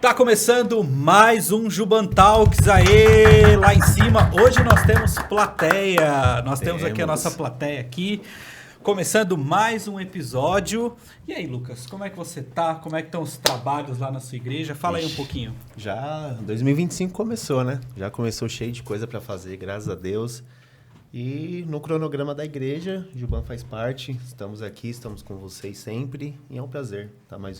Tá começando mais um Juban Talks, aê, lá em cima. Hoje nós temos plateia, temos aqui a nossa plateia aqui, começando mais um episódio. E aí, Lucas, como é que você tá? Como é que estão os trabalhos lá na sua igreja? Fala aí um pouquinho. Já 2025 começou, né? Já começou cheio de coisa para fazer, graças a Deus. E no cronograma da igreja, Juban faz parte, estamos aqui, estamos com vocês sempre. E é um prazer estar mais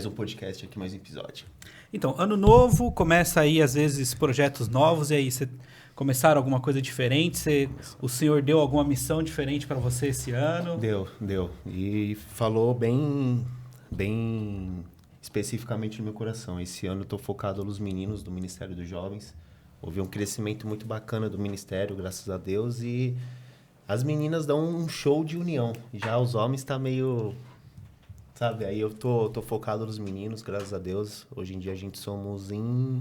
um podcast aqui, mais um episódio. Então, ano novo, começa aí às vezes projetos novos, e aí você começaram alguma coisa diferente? O Senhor deu alguma missão diferente para você esse ano? Deu. E falou bem especificamente no meu coração. Esse ano eu estou focado nos meninos do Ministério dos Jovens. Houve um crescimento muito bacana do ministério, graças a Deus, e as meninas dão um show de união. Já os homens tá meio... Sabe, aí eu tô focado nos meninos, graças a Deus. Hoje em dia a gente somos em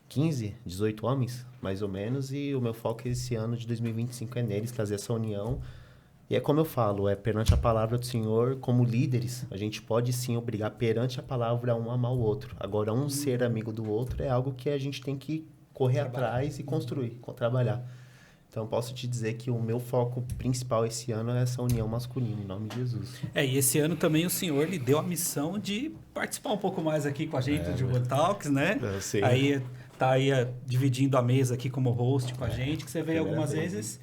15, 18 homens, mais ou menos. E o meu foco esse ano de 2025 é neles, trazer essa união. E é como eu falo, é perante a palavra do Senhor, como líderes, a gente pode sim obrigar perante a palavra um a amar o outro. Agora, um ser amigo do outro é algo que a gente tem que correr atrás e construir, trabalhar. Então, posso te dizer que o meu foco principal esse ano é essa união masculina, em nome de Jesus. E esse ano também o Senhor lhe deu a missão de participar um pouco mais aqui com a gente do Juban Talks, né? Sim. Aí tá aí dividindo a mesa aqui como host com a gente, que você veio algumas vezes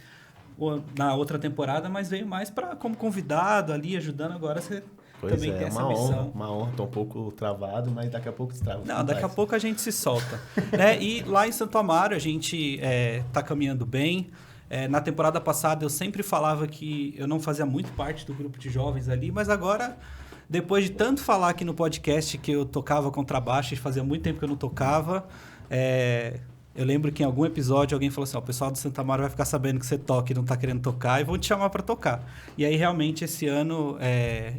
na outra temporada, mas veio mais como convidado ali, ajudando. Agora você também tem essa missão. Uma honra, tô um pouco travado, mas daqui a pouco destrava. Não, daqui a pouco a gente se solta. Né? E lá em Santo Amaro a gente tá caminhando bem. Na temporada passada eu sempre falava que eu não fazia muito parte do grupo de jovens ali, mas agora, depois de tanto falar aqui no podcast que eu tocava contrabaixo e fazia muito tempo que eu não tocava, eu lembro que em algum episódio alguém falou assim, o pessoal do Santo Amaro vai ficar sabendo que você toca e não está querendo tocar e vão te chamar para tocar. E aí realmente esse ano,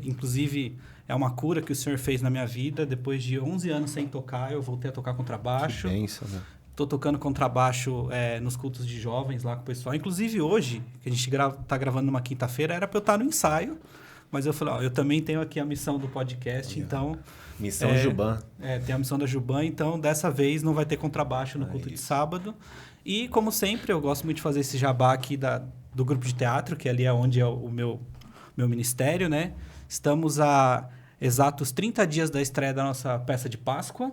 inclusive, é uma cura que o Senhor fez na minha vida. Depois de 11 anos sem tocar, eu voltei a tocar contrabaixo. Que bênção, né? Tô tocando contrabaixo nos cultos de jovens lá com o pessoal. Inclusive hoje, que a gente tá gravando numa quinta-feira, era para eu estar no ensaio. Mas eu falei, eu também tenho aqui a missão do podcast, então... Missão Juban. Tem a missão da Juban, então dessa vez não vai ter contrabaixo no culto de sábado. E como sempre, eu gosto muito de fazer esse jabá aqui do grupo de teatro, que ali é onde é o meu ministério, né? Estamos a exatos 30 dias da estreia da nossa peça de Páscoa.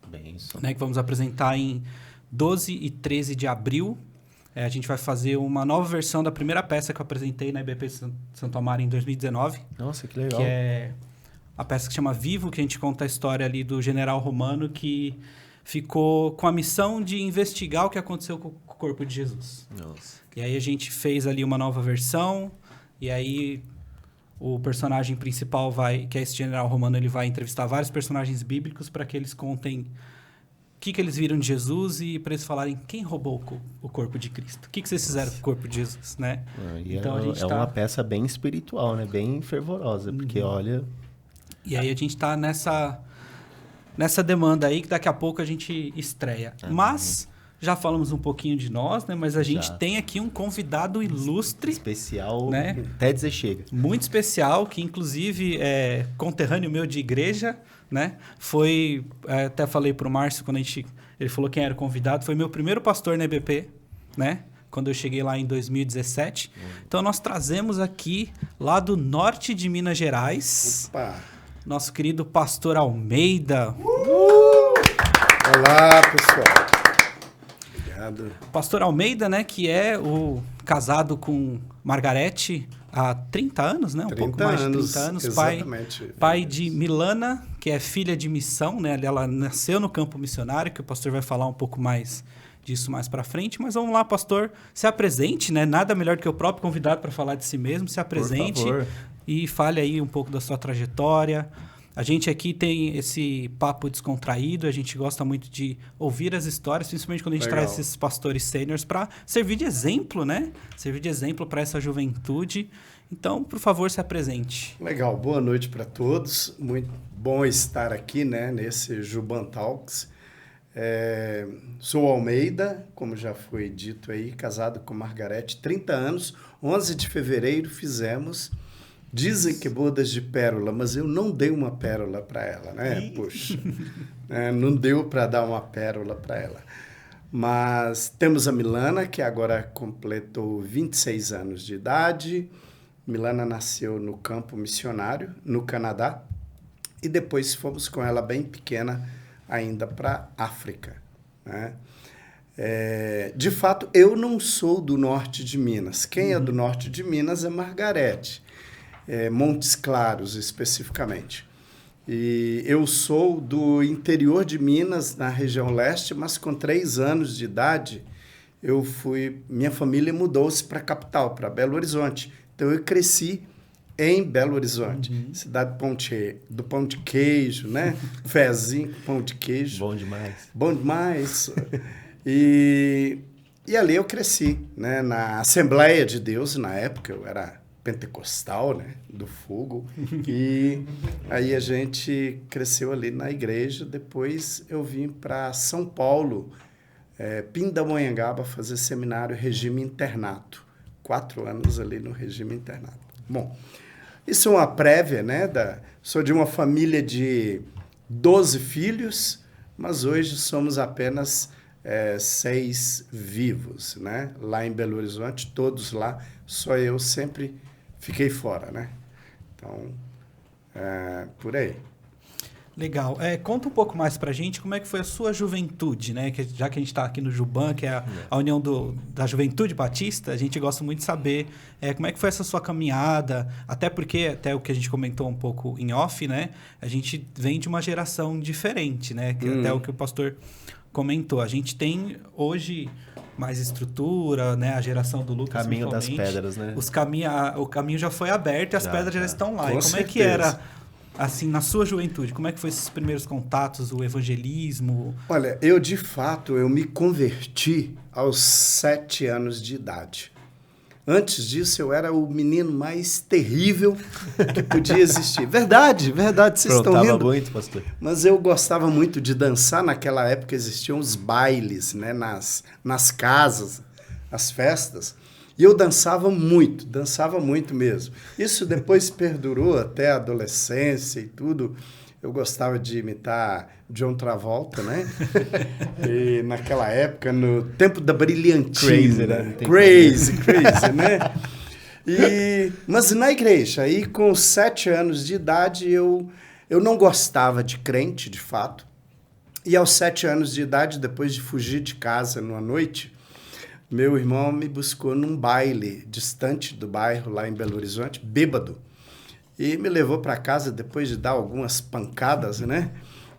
Benção. Né, que vamos apresentar em 12 e 13 de abril. A gente vai fazer uma nova versão da primeira peça que eu apresentei na IBP Santo Amaro em 2019. Nossa, que legal. Que é a peça que se chama Vivo, que a gente conta a história ali do general romano que ficou com a missão de investigar o que aconteceu com o corpo de Jesus. Nossa. E aí a gente fez ali uma nova versão, e aí o personagem principal que é esse general romano, ele vai entrevistar vários personagens bíblicos para que eles contem o que eles viram de Jesus e para eles falarem quem roubou o corpo de Cristo. O que vocês fizeram com o corpo de Jesus, né? Então, a gente uma peça bem espiritual, né? Bem fervorosa, porque olha... E aí a gente tá nessa demanda aí que daqui a pouco a gente estreia. Mas... Já falamos um pouquinho de nós, né? Mas a gente tem aqui um convidado ilustre. Especial, né? Até dizer chega. Muito especial, que inclusive é conterrâneo meu de igreja, né? Foi, até falei pro Márcio, quando ele falou quem era o convidado, foi meu primeiro pastor na EBP, né? Quando eu cheguei lá em 2017. Então nós trazemos aqui, lá do norte de Minas Gerais, nosso querido pastor Almeida. Olá, pessoal. Pastor Almeida, né, que é o casado com Margarete há 30 anos, né? Um pouco mais de 30 anos. Exatamente. Pai de Milana, que é filha de missão, né? Ela nasceu no campo missionário, que o pastor vai falar um pouco mais disso mais para frente. Mas vamos lá, pastor, se apresente, né? Nada melhor do que o próprio convidado para falar de si mesmo. Se apresente e fale aí um pouco da sua trajetória. A gente aqui tem esse papo descontraído, a gente gosta muito de ouvir as histórias, principalmente quando a gente traz esses pastores sêniores para servir de exemplo, né? Servir de exemplo para essa juventude. Então, por favor, se apresente. Legal, boa noite para todos. Muito bom estar aqui, né, nesse Juban Talks. Sou Almeida, como já foi dito aí, casado com Margarete, 30 anos, 11 de fevereiro fizemos. Dizem que bodas de pérola, mas eu não dei uma pérola para ela, né? Puxa, não deu para dar uma pérola para ela. Mas temos a Milana, que agora completou 26 anos de idade. Milana nasceu no campo missionário, no Canadá. E depois fomos com ela bem pequena ainda para a África, né? De fato, eu não sou do norte de Minas. Quem é do norte de Minas é Margarete, Montes Claros especificamente. E eu sou do interior de Minas, na região leste, mas com 3 anos de idade, minha família mudou-se para a capital, para Belo Horizonte. Então, eu cresci em Belo Horizonte, cidade do pão de queijo, né? Fezinho, pão de queijo. Bom demais. Bom demais. E ali eu cresci, né? Na Assembleia de Deus, na época, eu era pentecostal, né? Do fogo. E aí a gente cresceu ali na igreja. Depois eu vim para São Paulo, Pindamonhangaba, fazer seminário regime internato. 4 anos ali no regime internato. Bom, isso é uma prévia, né? Sou de uma família de 12 filhos, mas hoje somos apenas 6 vivos, né? Lá em Belo Horizonte, todos lá, só eu sempre fiquei fora, né? Então, por aí. Legal. Conta um pouco mais pra gente como é que foi a sua juventude, né? Já que a gente está aqui no Juban, que é a união da Juventude Batista, a gente gosta muito de saber como é que foi essa sua caminhada, até porque, até o que a gente comentou um pouco em off, né? A gente vem de uma geração diferente, né? Até o que o pastor comentou. A gente tem hoje mais estrutura, né? A geração do Lucas, Caminho das pedras, né? O caminho já foi aberto e as pedras já estão lá. Com e como certeza. é que era, assim, na sua juventude? Como é que foi esses primeiros contatos, o evangelismo? Olha, eu de fato, eu me converti aos 7 anos de idade. Antes disso, eu era o menino mais terrível que podia existir. Verdade, vocês estão rindo. Muito, pastor. Mas eu gostava muito de dançar. Naquela época existiam os bailes, né, nas casas, as festas. E eu dançava muito mesmo. Isso depois perdurou até a adolescência e tudo. Eu gostava de imitar John Travolta, né? E naquela época, no tempo da brilhantina. Crazy, né? Crazy, né? Mas na igreja, aí com 7 anos de idade, eu não gostava de crente, de fato. E aos 7 anos de idade, depois de fugir de casa numa noite, meu irmão me buscou num baile distante do bairro, lá em Belo Horizonte, bêbado. E me levou para casa depois de dar algumas pancadas, né?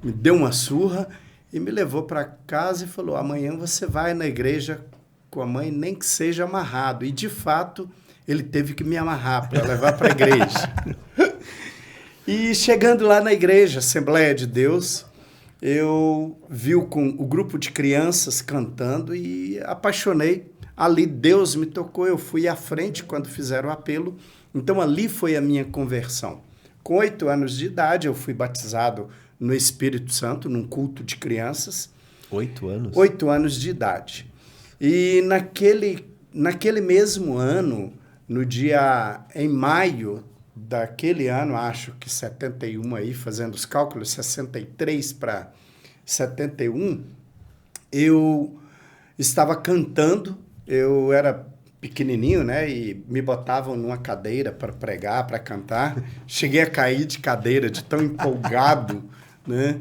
Me deu uma surra e me levou para casa e falou: amanhã você vai na igreja com a mãe, nem que seja amarrado. E, de fato, ele teve que me amarrar para levar para a igreja. E chegando lá na igreja, Assembleia de Deus, eu vi o grupo de crianças cantando e apaixonei. Ali Deus me tocou, eu fui à frente quando fizeram o apelo. Então, ali foi a minha conversão. Com 8 anos de idade, eu fui batizado no Espírito Santo, num culto de crianças. 8 anos? 8 anos de idade. E naquele mesmo ano, em maio daquele ano, acho que 71 aí, fazendo os cálculos, 63 para 71, eu estava cantando, eu era pequenininho, né? E me botavam numa cadeira para pregar, para cantar. Cheguei a cair de cadeira, de tão empolgado, né?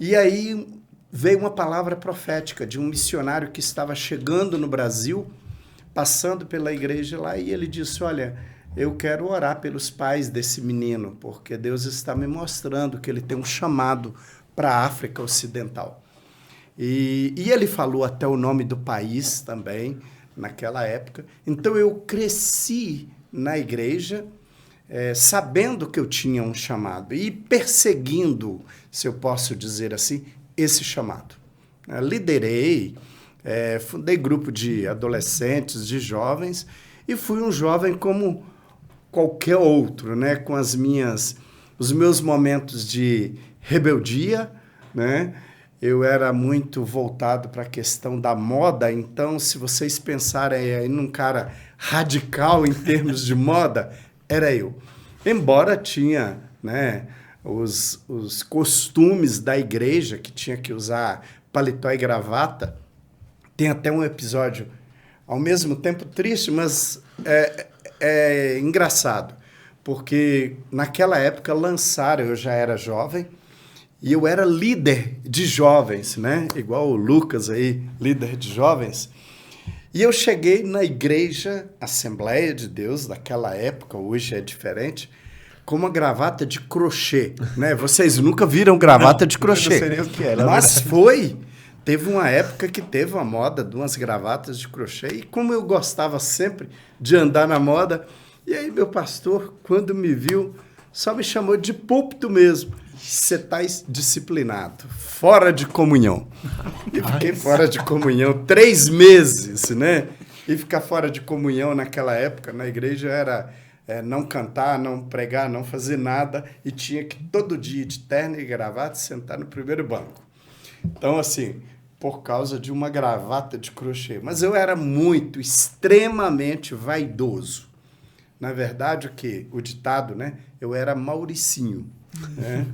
E aí veio uma palavra profética de um missionário que estava chegando no Brasil, passando pela igreja lá, e ele disse: olha, eu quero orar pelos pais desse menino, porque Deus está me mostrando que ele tem um chamado para a África Ocidental. E ele falou até o nome do país também, naquela época. Então, eu cresci na igreja, sabendo que eu tinha um chamado e perseguindo, se eu posso dizer assim, esse chamado. Liderei, fundei grupo de adolescentes, de jovens, e fui um jovem como qualquer outro, né? Com os meus momentos de rebeldia, né? Eu era muito voltado para a questão da moda, então, se vocês pensarem aí num cara radical em termos de moda, era eu. embora tinha, né, os costumes da igreja, que tinha que usar paletó e gravata. Tem até um episódio, ao mesmo tempo triste, mas é engraçado, porque naquela época lançaram, eu já era jovem, e eu era líder de jovens, né? Igual o Lucas aí, líder de jovens. E eu cheguei na igreja, Assembleia de Deus, daquela época, hoje é diferente, com uma gravata de crochê, né? Vocês nunca viram gravata de crochê. Eu não sei nem o que era. Mas teve uma época que teve uma moda de umas gravatas de crochê, e como eu gostava sempre de andar na moda, e aí meu pastor, quando me viu, só me chamou de púlpito mesmo. Você está disciplinado, fora de comunhão. E fiquei fora de comunhão 3 meses, né? E ficar fora de comunhão naquela época na igreja era não cantar, não pregar, não fazer nada, e tinha que todo dia de terno e gravata sentar no primeiro banco. Então, assim, por causa de uma gravata de crochê. Mas eu era extremamente vaidoso. Na verdade, o ditado, né? Eu era Mauricinho. Né?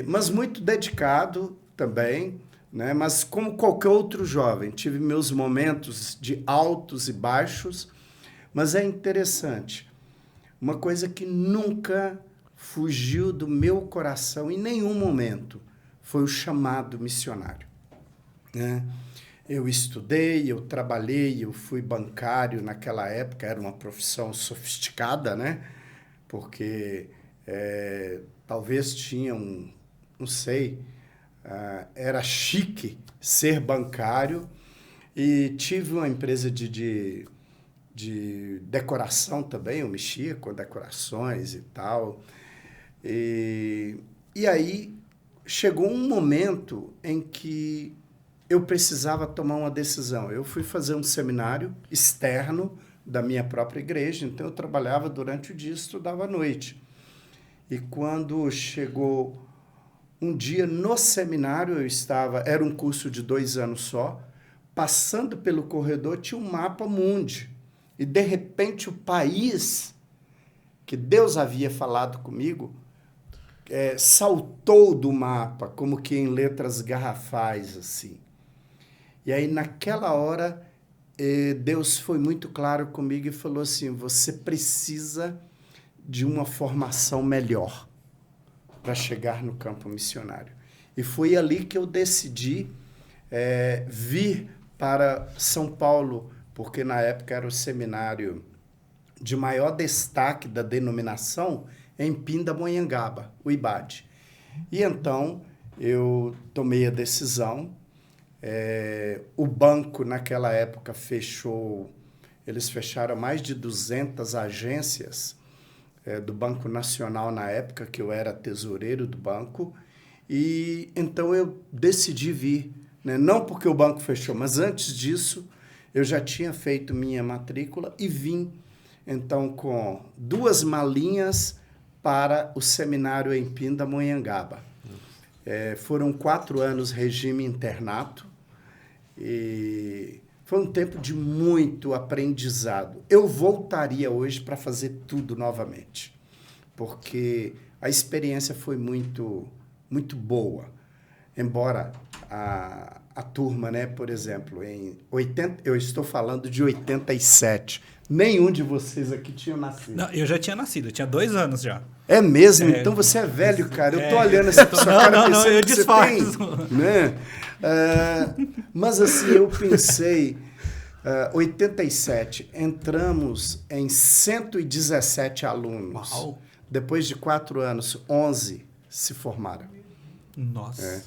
Mas muito dedicado também, né? Mas como qualquer outro jovem, tive meus momentos de altos e baixos, mas é interessante, uma coisa que nunca fugiu do meu coração em nenhum momento foi o chamado missionário, né? Eu estudei, eu trabalhei, eu fui bancário naquela época, era uma profissão sofisticada, né? Porque talvez tinha não sei, era chique ser bancário, e tive uma empresa de decoração também, eu mexia com decorações e tal, e aí chegou um momento em que eu precisava tomar uma decisão. Eu fui fazer um seminário externo da minha própria igreja, então eu trabalhava durante o dia e estudava à noite. E quando chegou um dia no seminário, era um curso de 2 anos só, passando pelo corredor tinha um mapa mundi. E, de repente, o país que Deus havia falado comigo saltou do mapa, como que em letras garrafais, assim. E aí, naquela hora, Deus foi muito claro comigo e falou assim: você precisa de uma formação melhor para chegar no campo missionário. E foi ali que eu decidi vir para São Paulo, porque na época era o seminário de maior destaque da denominação em Pindamonhangaba, o IBAD. E então eu tomei a decisão. O banco naquela época fechou, eles fecharam mais de 200 agências do Banco Nacional na época, que eu era tesoureiro do banco, e então eu decidi vir, né? Não porque o banco fechou, mas antes disso eu já tinha feito minha matrícula e vim, então, com 2 malinhas para o seminário em Pindamonhangaba. Foram 4 anos regime internato, e foi um tempo de muito aprendizado. Eu voltaria hoje para fazer tudo novamente, porque a experiência foi muito, muito boa. Embora a turma, né, por exemplo, eu estou falando de 87, nenhum de vocês aqui tinha nascido. Não, eu já tinha nascido, eu tinha 2 anos já. É mesmo? Então você é velho, cara. Eu tô olhando essa sua cara não, eu que disfarço. você tem, né? Mas assim, eu pensei, 87, entramos em 117 alunos. Uau. Depois de 4 anos, 11 se formaram. Nossa.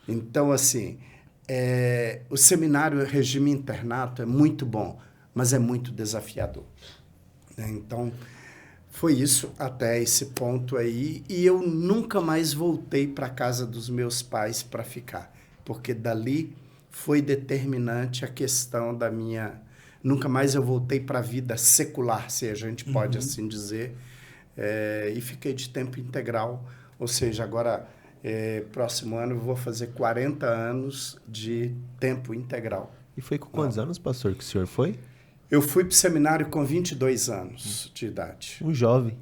Então, assim, o seminário regime internato é muito bom, mas é muito desafiador. Então, foi isso até esse ponto aí, e eu nunca mais voltei para a casa dos meus pais para ficar, porque dali foi determinante a questão da minha... Nunca mais eu voltei para a vida secular, se a gente pode assim dizer, e fiquei de tempo integral, ou seja, agora, próximo ano eu vou fazer 40 anos de tempo integral. E foi com quantos anos, pastor, que o senhor foi? Eu fui para o seminário com 22 anos de idade. Um jovem.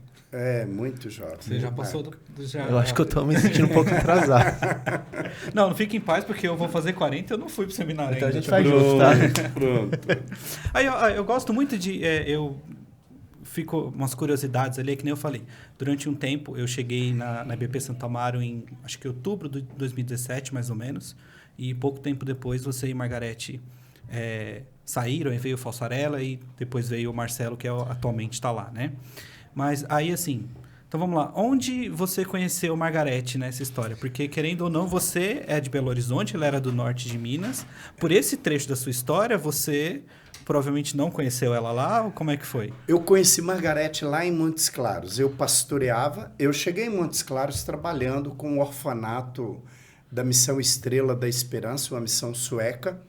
Muito jovem. Você já passou Eu acho que eu tô me sentindo um pouco atrasado. Não fique em paz, porque eu vou fazer 40 e eu não fui pro seminário Então ainda. a gente faz junto, tá? Pronto. Aí eu gosto muito de... eu fico umas curiosidades ali, que nem eu falei. Durante um tempo, eu cheguei na IBP Santo Amaro em, acho que outubro de 2017, mais ou menos. E pouco tempo depois, você e Margarete saíram, aí veio o Falsarella e depois veio o Marcelo, que atualmente está lá, né? Mas aí, assim... Então, vamos lá. Onde você conheceu Margarete nessa história? Porque, querendo ou não, você é de Belo Horizonte, ela era do norte de Minas. Por esse trecho da sua história, você provavelmente não conheceu ela lá, ou como é que foi? Eu conheci Margarete lá em Montes Claros. Eu pastoreava. Eu cheguei em Montes Claros trabalhando com o orfanato da Missão Estrela da Esperança, uma missão sueca.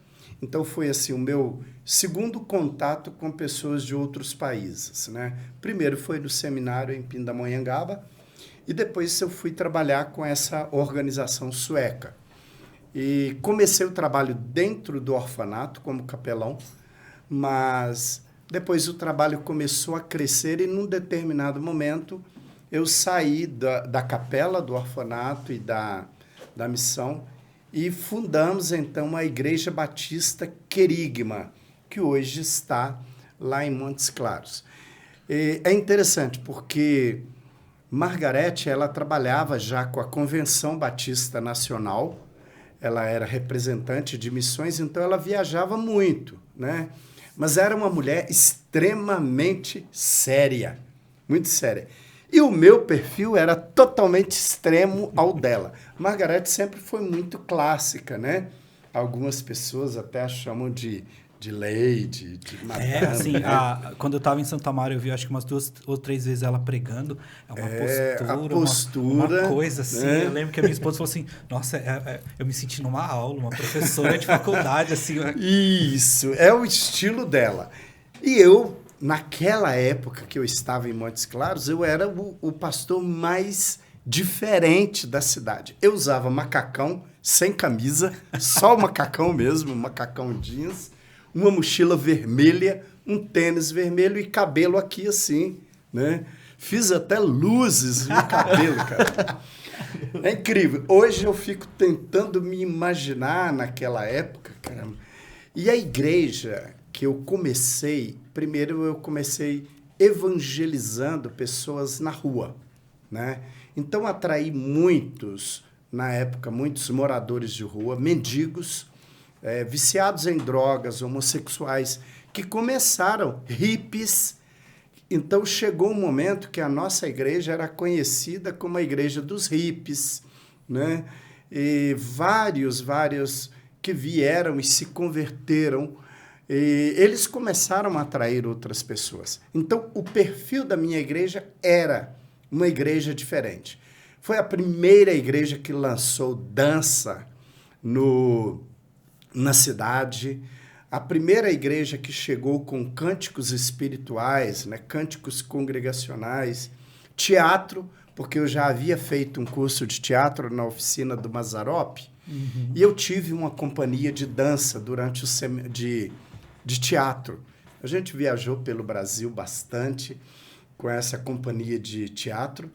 Então, foi assim, o meu segundo contato com pessoas de outros países, né? Primeiro foi no seminário em Pindamonhangaba e depois eu fui trabalhar com essa organização sueca. E comecei o trabalho dentro do orfanato como capelão, mas depois o trabalho começou a crescer e num determinado momento eu saí da capela do orfanato e da missão e fundamos, então, a Igreja Batista Querigma, que hoje está lá em Montes Claros. E é interessante, porque Margarete, ela trabalhava já com a Convenção Batista Nacional, ela era representante de missões, então ela viajava muito, né? Mas era uma mulher extremamente séria, muito séria. E o meu perfil era totalmente extremo ao dela. Margarete sempre foi muito clássica, né? Algumas pessoas até a chamam de lady, de madame. Assim, né? Quando eu estava em Santo Amaro, eu vi acho que umas 2 ou 3 vezes ela pregando. É uma postura, uma coisa assim. Né? Eu lembro que a minha esposa falou assim, nossa, eu me senti numa aula, uma professora de faculdade, assim. Isso, é o estilo dela. E eu, naquela época que eu estava em Montes Claros, eu era o pastor mais diferente da cidade. Eu usava macacão, sem camisa, só o macacão mesmo, macacão jeans, uma mochila vermelha, um tênis vermelho e cabelo aqui assim, né? Fiz até luzes no cabelo, cara. É incrível. Hoje eu fico tentando me imaginar naquela época, caramba. E a igreja que eu comecei, primeiro eu comecei evangelizando pessoas na rua, né? Então atraí muitos, na época, muitos moradores de rua, mendigos, viciados em drogas, homossexuais, que começaram, hippies. Então chegou um momento que a nossa igreja era conhecida como a igreja dos hippies, né? E vários que vieram e se converteram, e eles começaram a atrair outras pessoas. Então, o perfil da minha igreja era uma igreja diferente. Foi a primeira igreja que lançou dança na cidade, a primeira igreja que chegou com cânticos espirituais, né, cânticos congregacionais, teatro, porque eu já havia feito um curso de teatro na oficina do Mazzaropi, e eu tive uma companhia de dança durante de teatro. A gente viajou pelo Brasil bastante com essa companhia de teatro.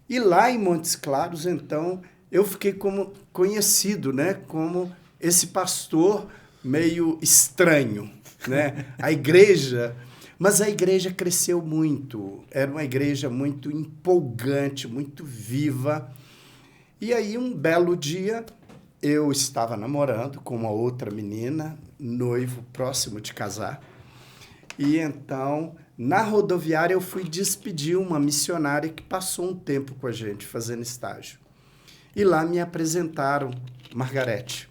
E lá em Montes Claros, então, eu fiquei como conhecido, né, como esse pastor meio estranho, né? A igreja, mas a igreja cresceu muito. Era uma igreja muito empolgante, muito viva. E aí, um belo dia, eu estava namorando com uma outra menina, noivo, próximo de casar. E então, na rodoviária, eu fui despedir uma missionária que passou um tempo com a gente, fazendo estágio. E lá me apresentaram Margarete.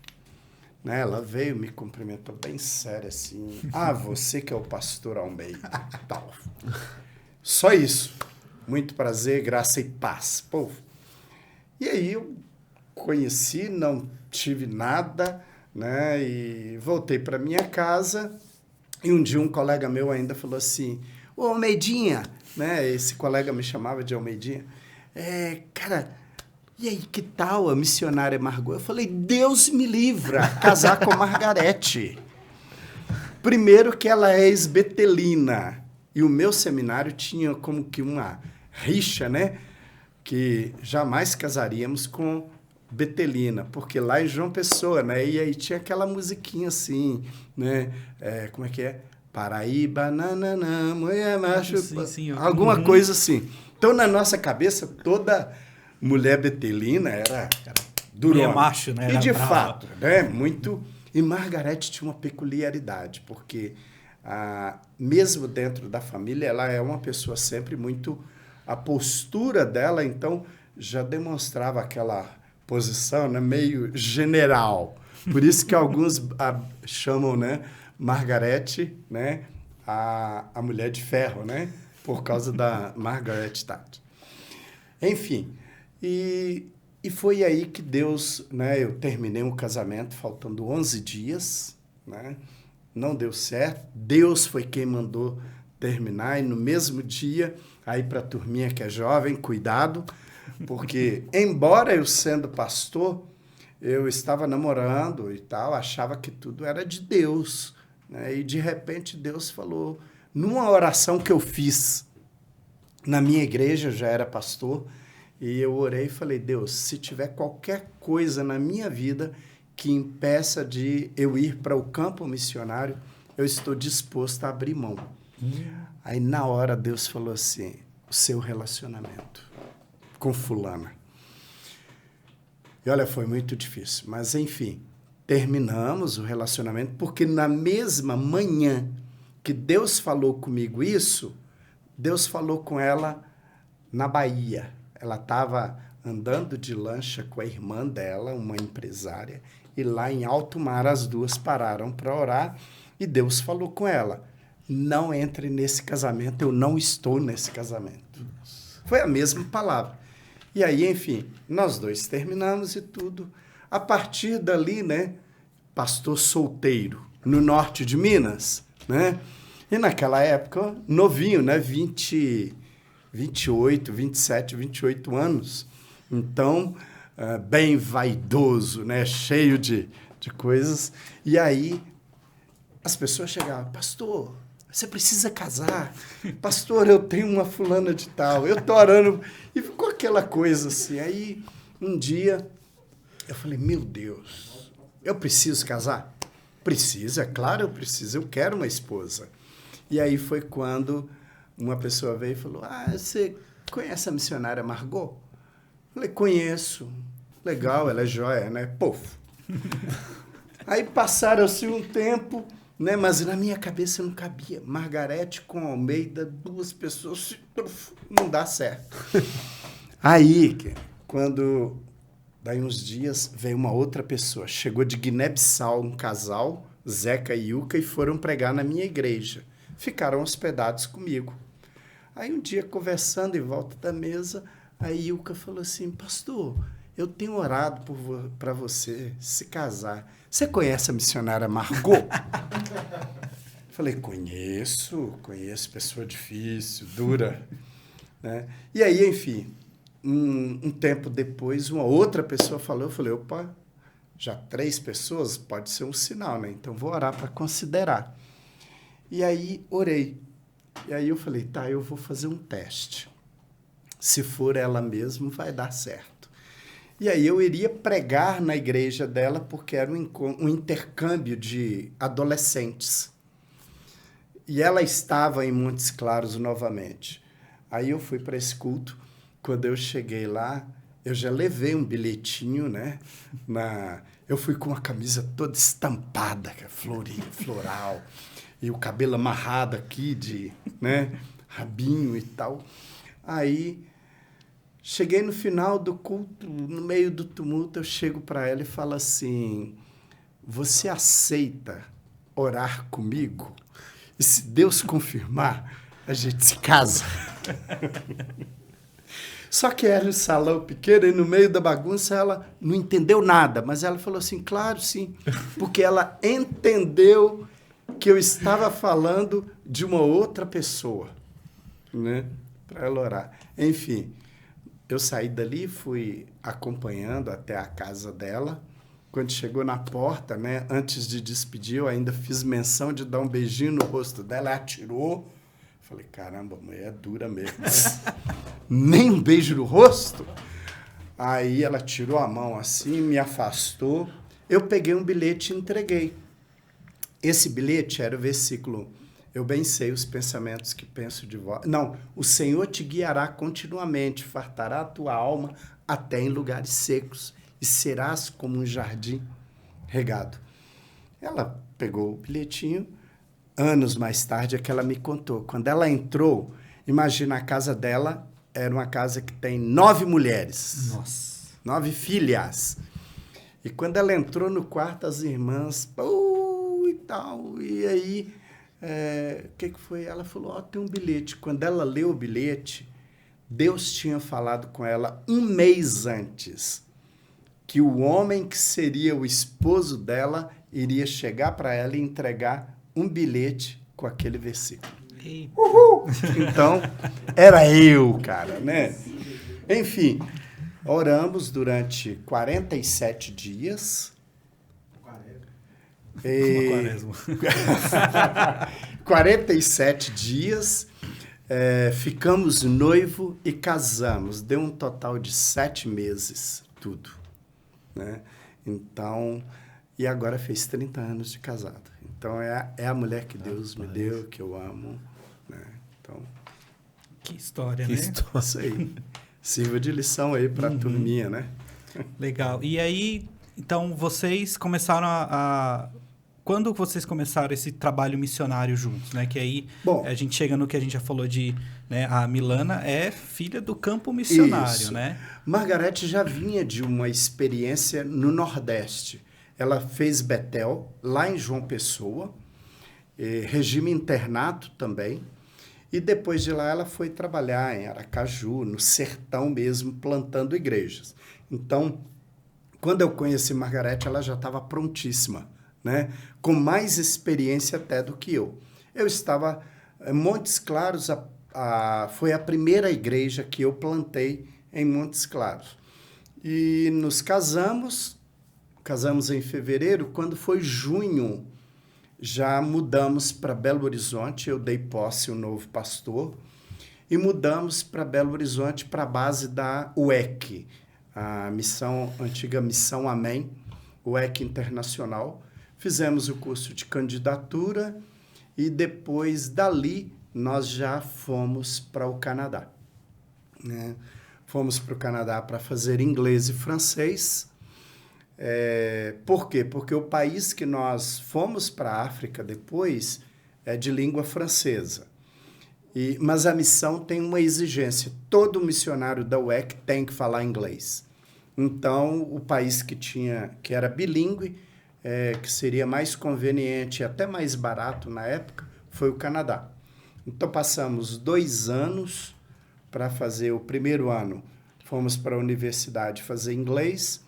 Né? Ela veio, me cumprimentou bem séria, assim. Ah, você que é o pastor Almeida. Tal. Só isso. Muito prazer, graça e paz. Pô. E aí eu conheci, não tive nada, né? E voltei para minha casa. E um dia um colega meu ainda falou assim, ô Almeidinha, né? Esse colega me chamava de Almeidinha. Cara, e aí, que tal a missionária Margot? Eu falei, Deus me livra, casar com Margarete. Primeiro que ela é ex-betelina. E o meu seminário tinha como que uma rixa, né? Que jamais casaríamos com betelina, porque lá em João Pessoa, né? E aí tinha aquela musiquinha assim, né? Como é que é? Paraíba, nananã, mulher macho, sim. alguma coisa assim. Então, na nossa cabeça, toda mulher betelina era durona. Mulher macho, né? E Era de brava. fato, né? Muito... E Margarete tinha uma peculiaridade, porque mesmo dentro da família, ela é uma pessoa sempre muito... A postura dela, então, já demonstrava aquela posição, né, meio general. Por isso que alguns chamam, né, Margarete, né, a mulher de ferro, né, por causa da Margaret Thatcher. Enfim, e foi aí que Deus, né, eu terminei um casamento faltando 11 dias, né, não deu certo, Deus foi quem mandou terminar, e no mesmo dia, aí para a turminha que é jovem, cuidado, porque embora eu sendo pastor, eu estava namorando e tal, achava que tudo era de Deus, né, e de repente Deus falou, numa oração que eu fiz na minha igreja, eu já era pastor, e eu orei e falei, Deus, se tiver qualquer coisa na minha vida que impeça de eu ir para o campo missionário, eu estou disposto a abrir mão. Aí, na hora, Deus falou assim, o seu relacionamento com fulana. E, olha, foi muito difícil. Mas, enfim, terminamos o relacionamento, porque na mesma manhã que Deus falou comigo isso, Deus falou com ela na Bahia. Ela estava andando de lancha com a irmã dela, uma empresária, e lá em alto mar as duas pararam para orar, e Deus falou com ela, não entre nesse casamento, eu não estou nesse casamento. Foi a mesma palavra. E aí, enfim, nós dois terminamos e tudo. A partir dali, né, pastor solteiro, no norte de Minas, né? E naquela época, novinho, né, 28, 27, 28 anos. Então, bem vaidoso, né, cheio de coisas. E aí, as pessoas chegavam, pastor, você precisa casar. Pastor, eu tenho uma fulana de tal. Eu tô orando. E ficou aquela coisa assim. Aí, um dia, eu falei, meu Deus, eu preciso casar? Preciso, é claro, eu preciso. Eu quero uma esposa. E aí foi quando uma pessoa veio e falou, você conhece a missionária Margot? Eu falei, conheço. Legal, ela é joia, né? Pofo. Aí passaram-se um tempo... Né? Mas na minha cabeça não cabia. Margarete com Almeida, duas pessoas, não dá certo. Aí, quando, daí uns dias, veio uma outra pessoa. Chegou de Guiné-Bissau, um casal, Zeca e Ilka, e foram pregar na minha igreja. Ficaram hospedados comigo. Aí um dia, conversando em volta da mesa, a Ilka falou assim, pastor, eu tenho orado para você se casar. Você conhece a missionária Margot? Falei, conheço, pessoa difícil, dura. Né? E aí, enfim, um tempo depois, uma outra pessoa falou, eu falei, opa, já 3 pessoas, pode ser um sinal, né? Então, vou orar para considerar. E aí, orei. E aí eu falei, tá, eu vou fazer um teste. Se for ela mesma, vai dar certo. E aí eu iria pregar na igreja dela, porque era um intercâmbio de adolescentes. E ela estava em Montes Claros novamente. Aí eu fui para esse culto. Quando eu cheguei lá, eu já levei um bilhetinho, né? Eu fui com a camisa toda estampada, floral, e o cabelo amarrado aqui, né? Rabinho e tal. Aí... Cheguei no final do culto, no meio do tumulto, eu chego para ela e falo assim, você aceita orar comigo? E se Deus confirmar, a gente se casa. Só que era um salão pequeno e no meio da bagunça ela não entendeu nada, mas ela falou assim, claro, sim, porque ela entendeu que eu estava falando de uma outra pessoa, né, para ela orar. Enfim... Eu saí dali, fui acompanhando até a casa dela, quando chegou na porta, né, antes de despedir, eu ainda fiz menção de dar um beijinho no rosto dela, ela atirou. Falei, caramba, a mulher é dura mesmo. Nem um beijo no rosto? Aí ela tirou a mão assim, me afastou. Eu peguei um bilhete e entreguei. Esse bilhete era o versículo: eu bem sei os pensamentos que penso de vós. Não, o Senhor te guiará continuamente, fartará a tua alma até em lugares secos, e serás como um jardim regado. Ela pegou o bilhetinho. Anos mais tarde é que ela me contou. Quando ela entrou, imagina, a casa dela era uma casa que tem 9 mulheres. Nossa. 9 filhas. E quando ela entrou no quarto, as irmãs, e tal, e aí, o que foi? Ela falou, tem um bilhete. Quando ela leu o bilhete, Deus tinha falado com ela um mês antes que o homem que seria o esposo dela iria chegar para ela e entregar um bilhete com aquele versículo. Uhul! Então, era eu, cara, né? Enfim, oramos durante 47 dias. 47 dias. Ficamos noivo e casamos. Deu um total de 7 meses, tudo. Né? Então, e agora fez 30 anos de casado. Então, é a mulher que Deus me deu, que eu amo. Né? Então, que história, né? História. Isso aí. Sirva de lição aí para a turminha, né? Legal. E aí, então, vocês começaram Quando vocês começaram esse trabalho missionário juntos, né? Que aí a gente chega no que a gente já falou de... Né, a Milana é filha do campo missionário, isso. né? Margarete já vinha de uma experiência no Nordeste. Ela fez Betel, lá em João Pessoa, regime internato também. E depois de lá ela foi trabalhar em Aracaju, no sertão mesmo, plantando igrejas. Então, quando eu conheci Margarete, ela já estava prontíssima, né? Com mais experiência até do que eu. Eu estava em Montes Claros, foi a primeira igreja que eu plantei em Montes Claros. E nos casamos em fevereiro. Quando foi junho, já mudamos para Belo Horizonte, eu dei posse ao novo pastor, e mudamos para Belo Horizonte, para a base da UEC, a antiga Missão Amém, UEC Internacional. Fizemos o curso de candidatura e depois dali nós já fomos para o Canadá. Né? Fomos para o Canadá para fazer inglês e francês. Por quê? Porque o país que nós fomos para a África depois é de língua francesa. Mas a missão tem uma exigência. Todo missionário da UEC tem que falar inglês. Então, o país que era bilíngue, que seria mais conveniente e até mais barato na época, foi o Canadá. Então, passamos 2 anos para fazer o primeiro ano. Fomos para a universidade fazer inglês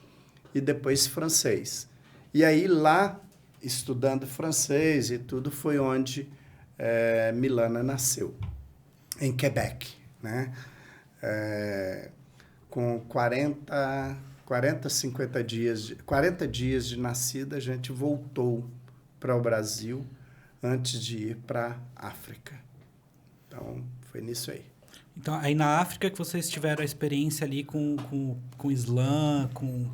e depois francês. E aí, lá, estudando francês e tudo, foi onde Milana nasceu, em Quebec, né? Com 40, 50 dias, 40 dias de nascida, a gente voltou para o Brasil antes de ir para a África. Então, foi nisso aí. Então, aí na África que vocês tiveram a experiência ali com o Islã, com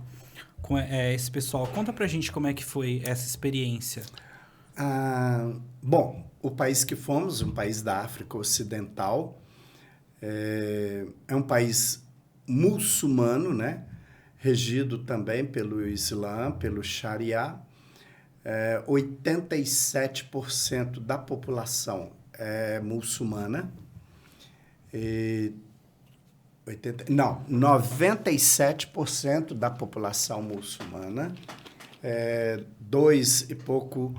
esse pessoal. Conta pra gente como é que foi essa experiência. Bom, o país que fomos, um país da África Ocidental, é um país muçulmano, né? Regido também pelo Islã, pelo Sharia. 87% da população é muçulmana. 97% da população muçulmana, 2 e pouco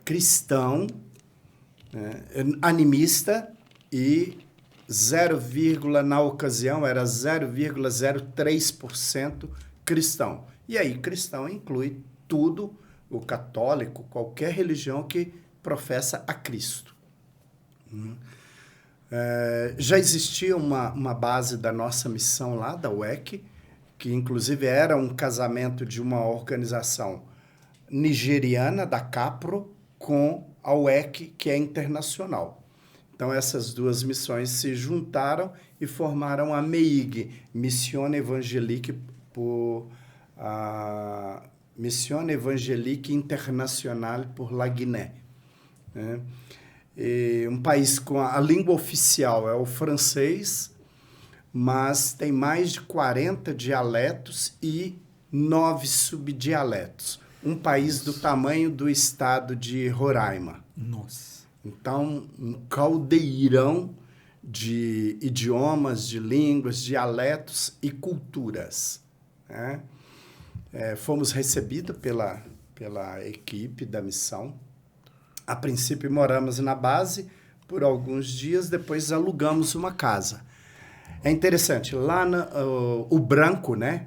cristão, animista, e na ocasião era 0,03% cristão. E aí cristão inclui tudo, o católico, qualquer religião que professa a Cristo. Já existia uma base da nossa missão lá, da UEC, que inclusive era um casamento de uma organização nigeriana, da Capro, com a UEC, que é internacional. Então, essas duas missões se juntaram e formaram a MEIG, Missione Evangelique Missione Evangelique Internationale pour la Guinée. Né? E um país com a língua oficial é o francês, mas tem mais de 40 dialetos e 9 subdialetos. Um país do tamanho do estado de Roraima. Nossa. Então, um caldeirão de idiomas, de línguas, dialetos e culturas. Né? Fomos recebidos pela equipe da missão. A princípio, moramos na base por alguns dias, depois alugamos uma casa. É interessante, lá o branco, né?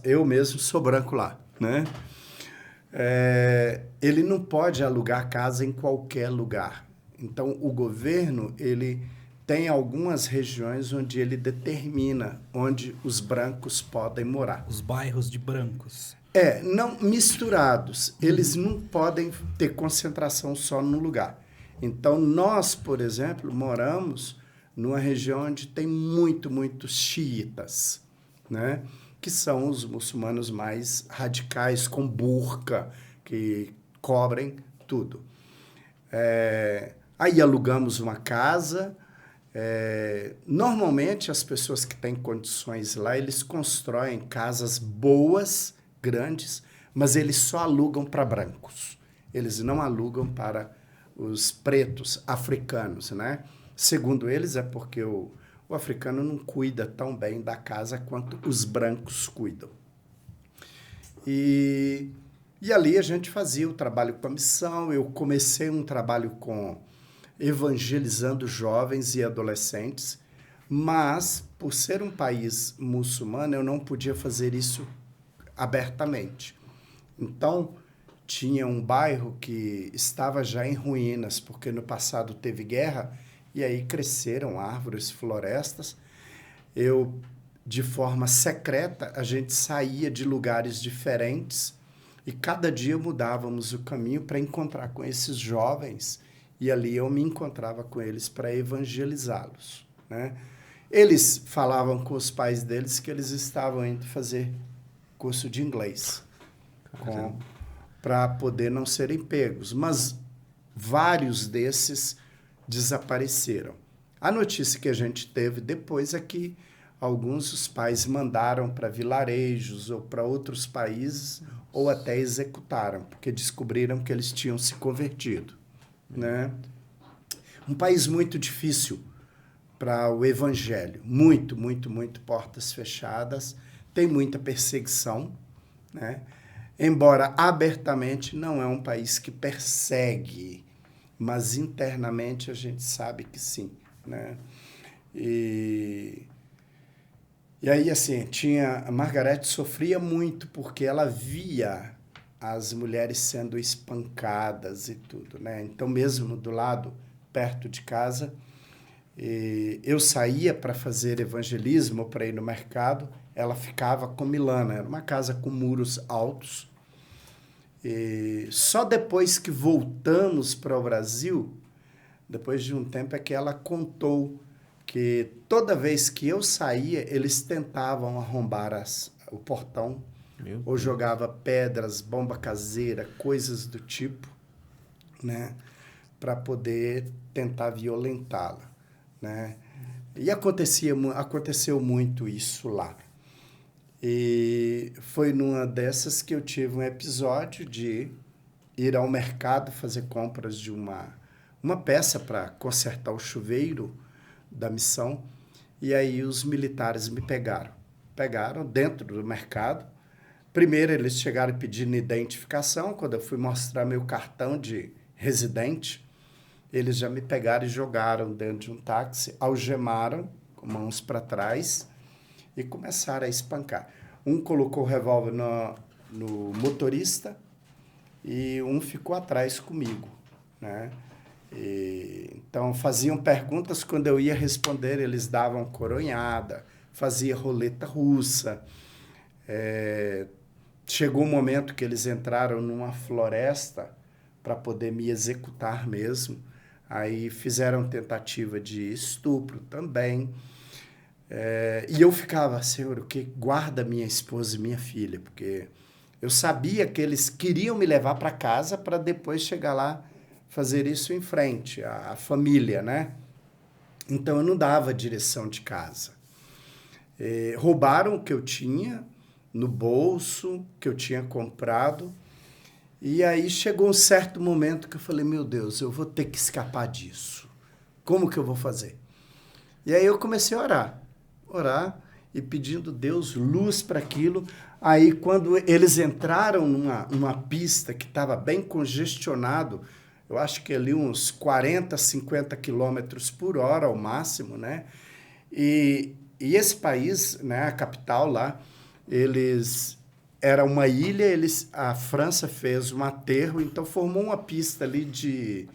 Eu mesmo sou branco lá, né? Ele não pode alugar casa em qualquer lugar. Então, o governo, ele tem algumas regiões onde ele determina onde os brancos podem morar. Os bairros de brancos. Não misturados. Eles não podem ter concentração só num lugar. Então, nós, por exemplo, moramos numa região onde tem muitos xiitas, né? Que são os muçulmanos mais radicais, com burca, que cobrem tudo. Aí alugamos uma casa. Normalmente, as pessoas que têm condições lá, eles constroem casas boas, grandes, mas eles só alugam para brancos. Eles não alugam para os pretos africanos, né? Segundo eles, é porque o africano não cuida tão bem da casa quanto os brancos cuidam. E ali a gente fazia o trabalho com a missão. Eu comecei um trabalho evangelizando jovens e adolescentes, mas, por ser um país muçulmano, eu não podia fazer isso abertamente. Então, tinha um bairro que estava já em ruínas, porque no passado teve guerra, e aí cresceram árvores, florestas. De forma secreta, a gente saía de lugares diferentes e cada dia mudávamos o caminho para encontrar com esses jovens, e ali eu me encontrava com eles para evangelizá-los, né? Eles falavam com os pais deles que eles estavam indo fazer curso de inglês para poder não serem pegos, mas vários desses desapareceram. A notícia que a gente teve depois é que alguns dos pais mandaram para vilarejos ou para outros países ou até executaram, porque descobriram que eles tinham se convertido, né? Um país muito difícil para o evangelho, muito portas fechadas, tem muita perseguição, né? Embora abertamente não é um país que persegue, mas internamente a gente sabe que sim, né? E aí, assim, a Margarete sofria muito porque ela via as mulheres sendo espancadas e tudo, né? Então, mesmo do lado, perto de casa, eu saía para fazer evangelismo, para ir no mercado, ela ficava com Milana. Era uma casa com muros altos. E só depois que voltamos para o Brasil, depois de um tempo, é que ela contou que toda vez que eu saía, eles tentavam arrombar o portão, ou jogava pedras, bomba caseira, coisas do tipo, né, para poder tentar violentá-la, né? E aconteceu muito isso lá. E foi numa dessas que eu tive um episódio de ir ao mercado fazer compras de uma peça para consertar o chuveiro da missão, e aí os militares me pegaram dentro do mercado. Primeiro eles chegaram pedindo identificação. Quando eu fui mostrar meu cartão de residente, eles já me pegaram e jogaram dentro de um táxi, algemaram com mãos para trás e começaram a espancar. Um colocou o revólver no motorista e um ficou atrás comigo, né? Então, faziam perguntas, quando eu ia responder, eles davam coronhada, fazia roleta russa. Chegou um momento que eles entraram numa floresta para poder me executar mesmo. Aí fizeram tentativa de estupro também. E eu ficava, Senhor, o que guarda minha esposa e minha filha? Porque eu sabia que eles queriam me levar para casa para depois chegar lá fazer isso em frente, a família, né? Então eu não dava direção de casa. Roubaram o que eu tinha no bolso, que eu tinha comprado. E aí chegou um certo momento que eu falei, meu Deus, eu vou ter que escapar disso. Como que eu vou fazer? E aí eu comecei a orar e pedindo Deus luz para aquilo. Aí quando eles entraram numa pista que estava bem congestionado, eu acho que ali uns 40, 50 quilômetros por hora ao máximo, né? E esse país, né, a capital lá, era uma ilha, a França fez um aterro, então formou uma pista ali de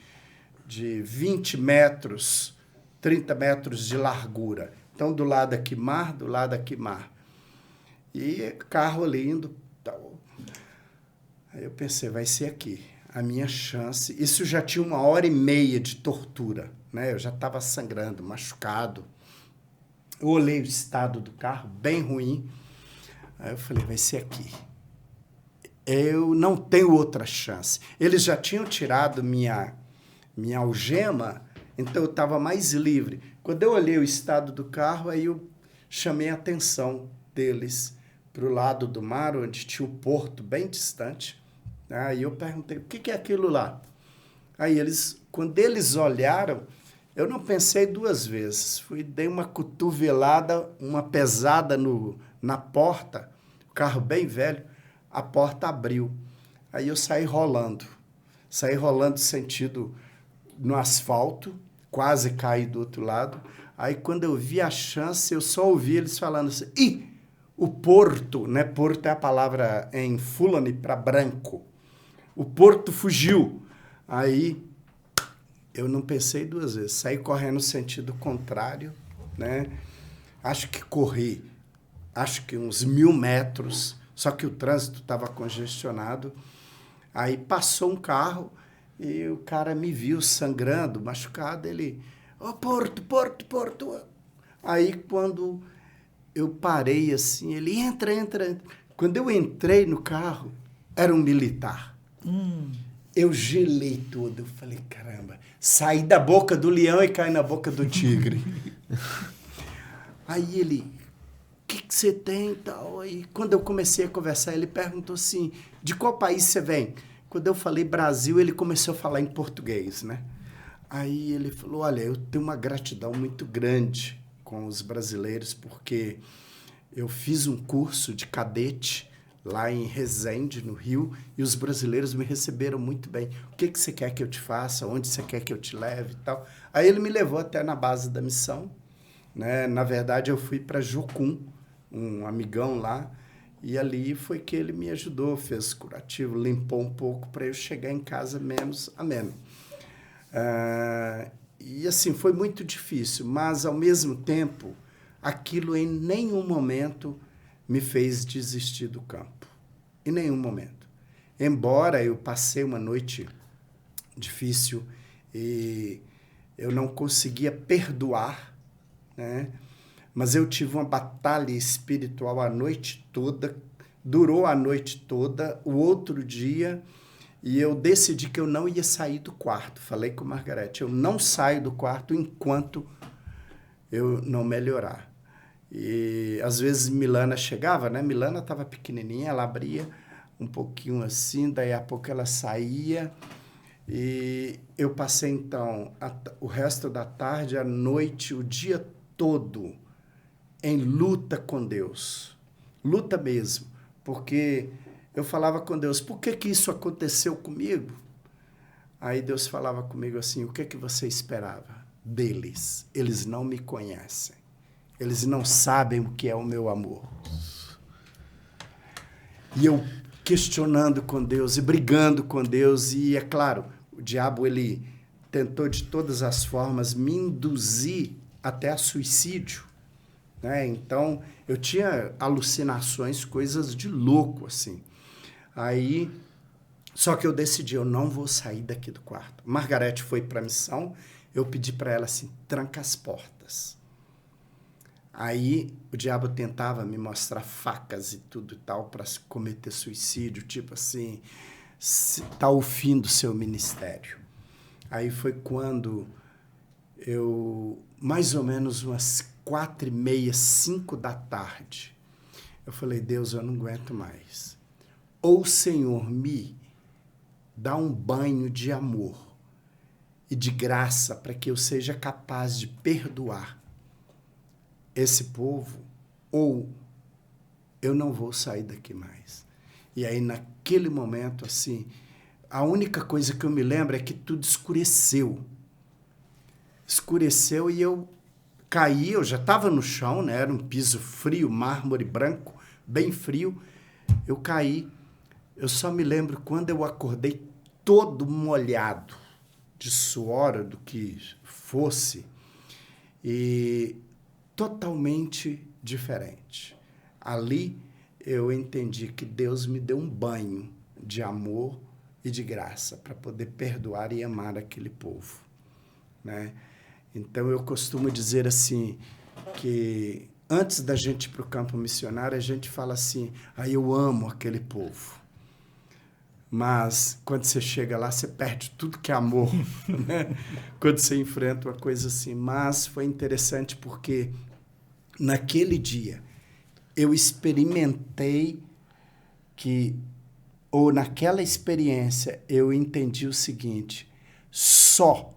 20 metros, 30 metros de largura. Então, do lado aqui mar, do lado aqui mar. E carro ali indo. Tal. Aí eu pensei, vai ser aqui, a minha chance. Isso já tinha 1h30 de tortura, né? Eu já estava sangrando, machucado. Eu olhei o estado do carro, bem ruim. Aí eu falei, vai ser aqui. Eu não tenho outra chance. Eles já tinham tirado minha algema, então eu estava mais livre. Quando eu olhei o estado do carro, aí eu chamei a atenção deles para o lado do mar, onde tinha um porto bem distante. Aí eu perguntei, o que é aquilo lá? Aí quando eles olharam, eu não pensei duas vezes. Dei uma cotovelada, uma pesada na porta, o carro bem velho, a porta abriu. Aí eu saí rolando sentido no asfalto, quase caí do outro lado. Aí quando eu vi a chance, eu só ouvi eles falando assim, o porto, né? Porto é a palavra em Fulani para branco. O porto fugiu. Aí eu não pensei duas vezes, saí correndo no sentido contrário, né? Acho que corri, uns 1.000 metros, só que o trânsito estava congestionado. Aí passou um carro e o cara me viu sangrando, machucado, ele, Porto. Aí quando eu parei assim, ele, entra. Quando eu entrei no carro, era um militar. Eu gelei todo, eu falei, caramba, saí da boca do leão e caí na boca do tigre. Aí ele, o que você tem e tal? Aí quando eu comecei a conversar, ele perguntou assim, de qual país você vem? Quando eu falei Brasil, ele começou a falar em português, né? Aí ele falou, olha, eu tenho uma gratidão muito grande com os brasileiros, porque eu fiz um curso de cadete lá em Resende, no Rio, e os brasileiros me receberam muito bem. O que você quer que eu te faça? Onde você quer que eu te leve e tal? Aí ele me levou até na base da missão, né? Na verdade, eu fui para Jucum, um amigão lá, e ali foi que ele me ajudou, fez curativo, limpou um pouco para eu chegar em casa menos ameno. E assim, foi muito difícil, mas ao mesmo tempo, aquilo em nenhum momento me fez desistir do campo. Em nenhum momento. Embora eu passei uma noite difícil e eu não conseguia perdoar, né? Mas eu tive uma batalha espiritual a noite toda, durou a noite toda, o outro dia, e eu decidi que eu não ia sair do quarto. Falei com a Margarete, eu não saio do quarto enquanto eu não melhorar. E às vezes Milana chegava, né? Milana estava pequenininha, ela abria um pouquinho assim, daí a pouco ela saía. E eu passei, então, o resto da tarde, a noite, o dia todo em luta com Deus. Luta mesmo. Porque eu falava com Deus, por que isso aconteceu comigo? Aí Deus falava comigo assim, o que você esperava deles? Eles não me conhecem. Eles não sabem o que é o meu amor. E eu questionando com Deus e brigando com Deus. E, é claro, o diabo ele tentou de todas as formas me induzir até a suicídio, né? Então, eu tinha alucinações, coisas de louco, assim. Aí, só que eu decidi, eu não vou sair daqui do quarto. Margarete foi para a missão, eu pedi para ela assim, tranca as portas. Aí o diabo tentava me mostrar facas e tudo e tal para cometer suicídio, tipo assim, tá o fim do seu ministério. Aí foi quando eu, mais ou menos umas 4:30, 5 da tarde, eu falei, Deus, eu não aguento mais. Ou o Senhor me dá um banho de amor e de graça para que eu seja capaz de perdoar esse povo, ou eu não vou sair daqui mais. E aí, naquele momento, assim, a única coisa que eu me lembro é que tudo escureceu. Escureceu e eu caí, eu já estava no chão, né? Era um piso frio, mármore branco, bem frio. Eu caí. Eu só me lembro quando eu acordei todo molhado de suor, ou do que fosse, e totalmente diferente. Ali eu entendi que Deus me deu um banho de amor e de graça para poder perdoar e amar aquele povo, né? Então eu costumo dizer assim, que antes da gente ir para o campo missionário, a gente fala assim, eu amo aquele povo. Mas quando você chega lá, você perde tudo que é amor, né? Quando você enfrenta uma coisa assim. Mas foi interessante porque naquele dia eu experimentei ou naquela experiência eu entendi o seguinte, só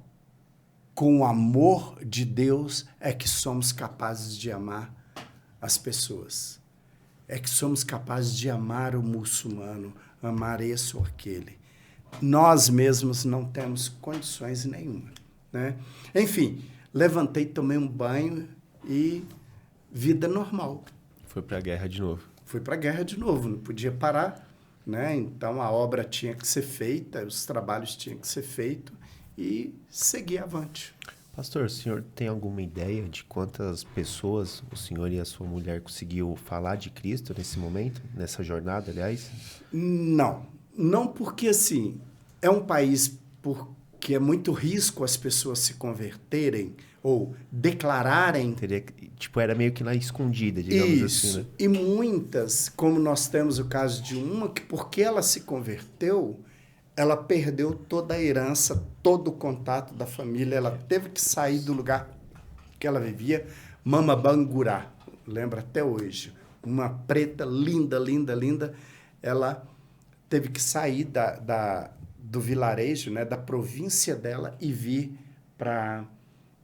com o amor de Deus é que somos capazes de amar as pessoas. É que somos capazes de amar o muçulmano, amar esse ou aquele. Nós mesmos não temos condições nenhuma, né? Enfim, levantei, tomei um banho e vida normal. Foi para a guerra de novo. Fui para a guerra de novo, não podia parar, né? Então a obra tinha que ser feita, os trabalhos tinham que ser feitos e seguir avante. Pastor, o senhor tem alguma ideia de quantas pessoas o senhor e a sua mulher conseguiu falar de Cristo nesse momento, nessa jornada, aliás? Não porque, assim, é um país porque é muito risco as pessoas se converterem ou declararem... Era meio que na escondida, digamos assim, né? E muitas, como nós temos o caso de uma, que porque ela se converteu, ela perdeu toda a herança, todo o contato da família, ela teve que sair do lugar que ela vivia, Mama Bangurá, lembra até hoje, uma preta linda, linda, linda, ela teve que sair do vilarejo, né, da província dela e vir para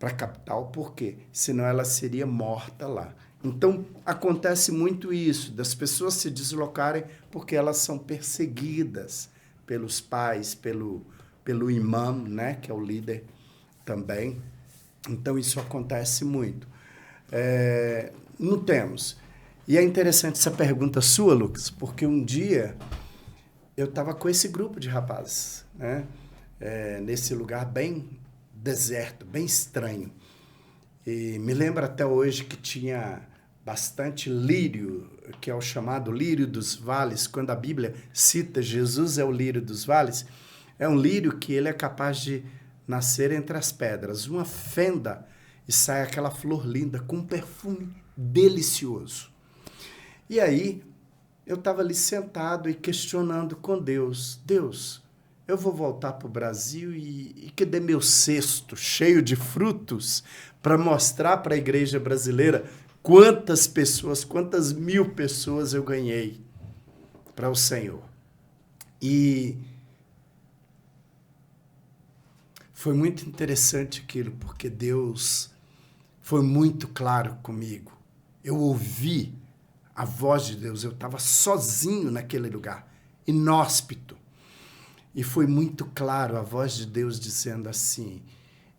a capital, por quê? Senão ela seria morta lá. Então, acontece muito isso, das pessoas se deslocarem porque elas são perseguidas pelos pais, pelo imã, né, que é o líder também. Então, isso acontece muito. Não temos. E é interessante essa pergunta sua, Lucas, porque um dia eu estava com esse grupo de rapazes, né, nesse lugar bem deserto, bem estranho. E me lembro até hoje que tinha bastante lírio, que é o chamado lírio dos vales. Quando a Bíblia cita Jesus é o lírio dos vales, é um lírio que ele é capaz de nascer entre as pedras, uma fenda, e sai aquela flor linda, com um perfume delicioso. E aí, eu estava ali sentado e questionando com Deus, Deus, eu vou voltar para o Brasil e cadê meu cesto cheio de frutos para mostrar para a igreja brasileira quantas pessoas, quantas mil pessoas eu ganhei para o Senhor. E foi muito interessante aquilo, porque Deus foi muito claro comigo. Eu ouvi a voz de Deus, eu estava sozinho naquele lugar, inóspito. E foi muito claro a voz de Deus dizendo assim,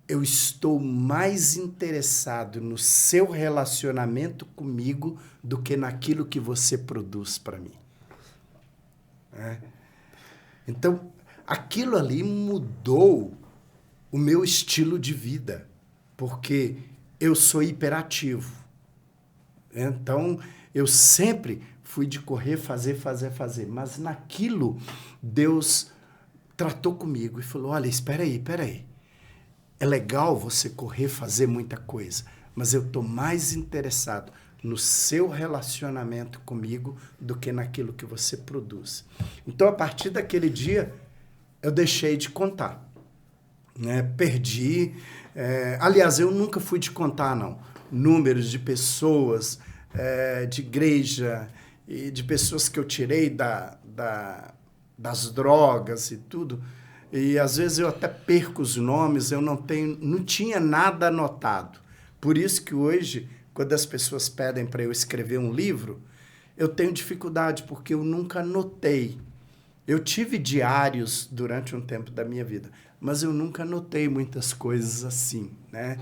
eu estou mais interessado no seu relacionamento comigo do que naquilo que você produz para mim. Então, aquilo ali mudou o meu estilo de vida, porque eu sou hiperativo. Então, eu sempre fui de correr, fazer. Mas naquilo, Deus tratou comigo e falou, olha, espera aí. É legal você correr, fazer muita coisa, mas eu estou mais interessado no seu relacionamento comigo do que naquilo que você produz. Então, a partir daquele dia, eu deixei de contar. Né? Perdi. Aliás, eu nunca fui de contar, não. Números de pessoas, de igreja, e de pessoas que eu tirei das drogas e tudo. E, às vezes, eu até perco os nomes, eu não tinha nada anotado. Por isso que hoje, quando as pessoas pedem para eu escrever um livro, eu tenho dificuldade, porque eu nunca anotei. Eu tive diários durante um tempo da minha vida, mas eu nunca anotei muitas coisas assim, né?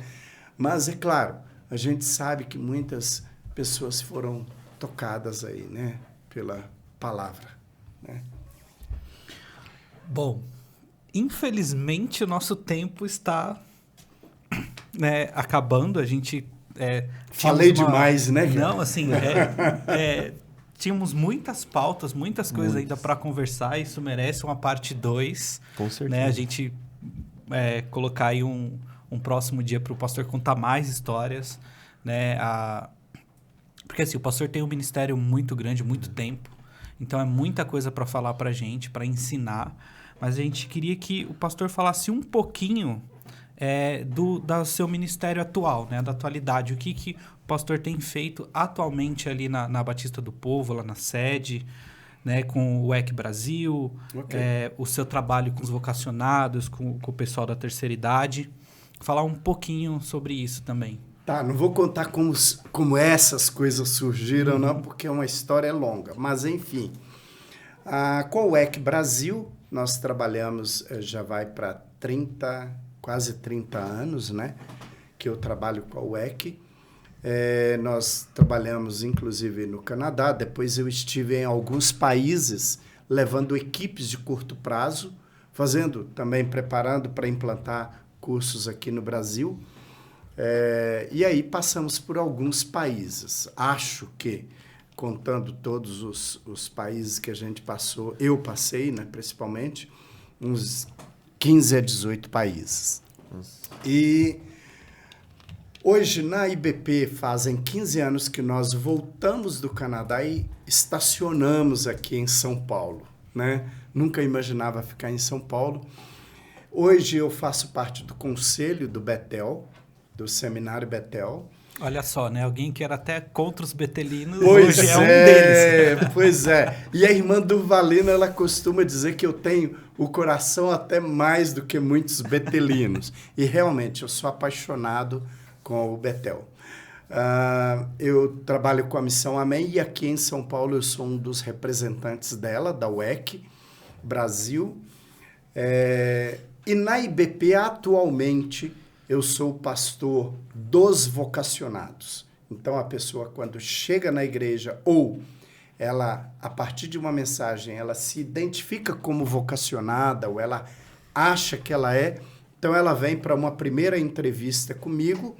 Mas, é claro, a gente sabe que muitas pessoas foram tocadas aí, né? Pela palavra, né? Bom, infelizmente o nosso tempo está, né, acabando. A gente... Falei demais, né? Não, assim, tínhamos muitas pautas, muitas coisas ainda para conversar. Isso merece uma parte 2. Com certeza. Né? A gente colocar aí um próximo dia para o pastor contar mais histórias. Né? Porque assim, o pastor tem um ministério muito grande, muito tempo. Então, é muita coisa para falar para a gente, para ensinar. Mas a gente queria que o pastor falasse um pouquinho do seu ministério atual, né? Da atualidade. O que o pastor tem feito atualmente ali na Batista do Povo, lá na sede, né? Com o EC Brasil, o seu trabalho com os vocacionados, com o pessoal da terceira idade. Falar um pouquinho sobre isso também. Tá, não vou contar como essas coisas surgiram, não, porque é uma história longa. Mas, enfim, com o EC Brasil, nós trabalhamos, já vai para quase 30 anos, né? Que eu trabalho com a UEC. Nós trabalhamos, inclusive, no Canadá. Depois eu estive em alguns países, levando equipes de curto prazo, preparando para implantar cursos aqui no Brasil. E aí passamos por alguns países. Acho que, contando todos os países que a gente passou, eu passei, né, principalmente, uns 15 a 18 países. E hoje, na IBP, fazem 15 anos que nós voltamos do Canadá e estacionamos aqui em São Paulo, né? Nunca imaginava ficar em São Paulo. Hoje eu faço parte do conselho do Betel, do Seminário Betel. Olha só, né? Alguém que era até contra os betelinos, hoje é um deles. Pois é. E a irmã Durvalina, ela costuma dizer que eu tenho o coração até mais do que muitos betelinos. E realmente, eu sou apaixonado com o Betel. Eu trabalho com a Missão Amém e aqui em São Paulo eu sou um dos representantes dela, da UEC Brasil. E na IBP, atualmente, eu sou o pastor dos vocacionados. Então, a pessoa, quando chega na igreja ou ela, a partir de uma mensagem, ela se identifica como vocacionada ou ela acha que ela é, então ela vem para uma primeira entrevista comigo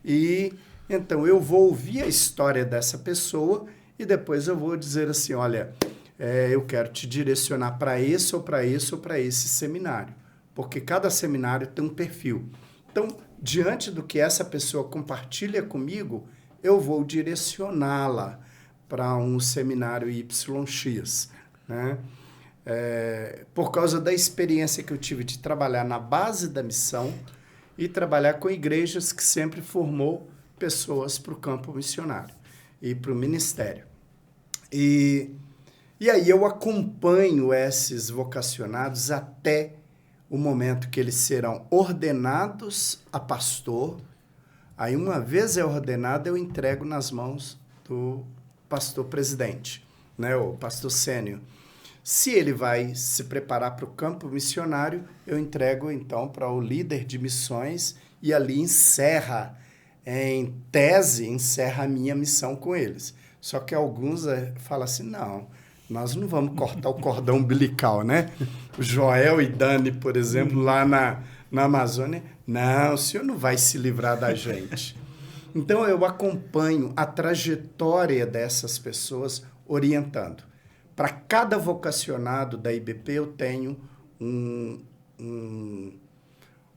e então eu vou ouvir a história dessa pessoa e depois eu vou dizer assim, olha, eu quero te direcionar para esse ou para esse ou para esse seminário, porque cada seminário tem um perfil. Então, diante do que essa pessoa compartilha comigo, eu vou direcioná-la para um seminário YX, né? Por causa da experiência que eu tive de trabalhar na base da missão e trabalhar com igrejas que sempre formou pessoas para o campo missionário e para o ministério. E aí eu acompanho esses vocacionados até o momento que eles serão ordenados a pastor. Aí, uma vez ordenado, eu entrego nas mãos do pastor presidente, né, o pastor sênior. Se ele vai se preparar para o campo missionário, eu entrego, então, para o líder de missões e ali encerra a minha missão com eles. Só que alguns falam assim, não, nós não vamos cortar o cordão umbilical, né? O Joel e Dani, por exemplo, lá na Amazônia, não, o senhor não vai se livrar da gente. Então, eu acompanho a trajetória dessas pessoas orientando. Para cada vocacionado da IBP, eu tenho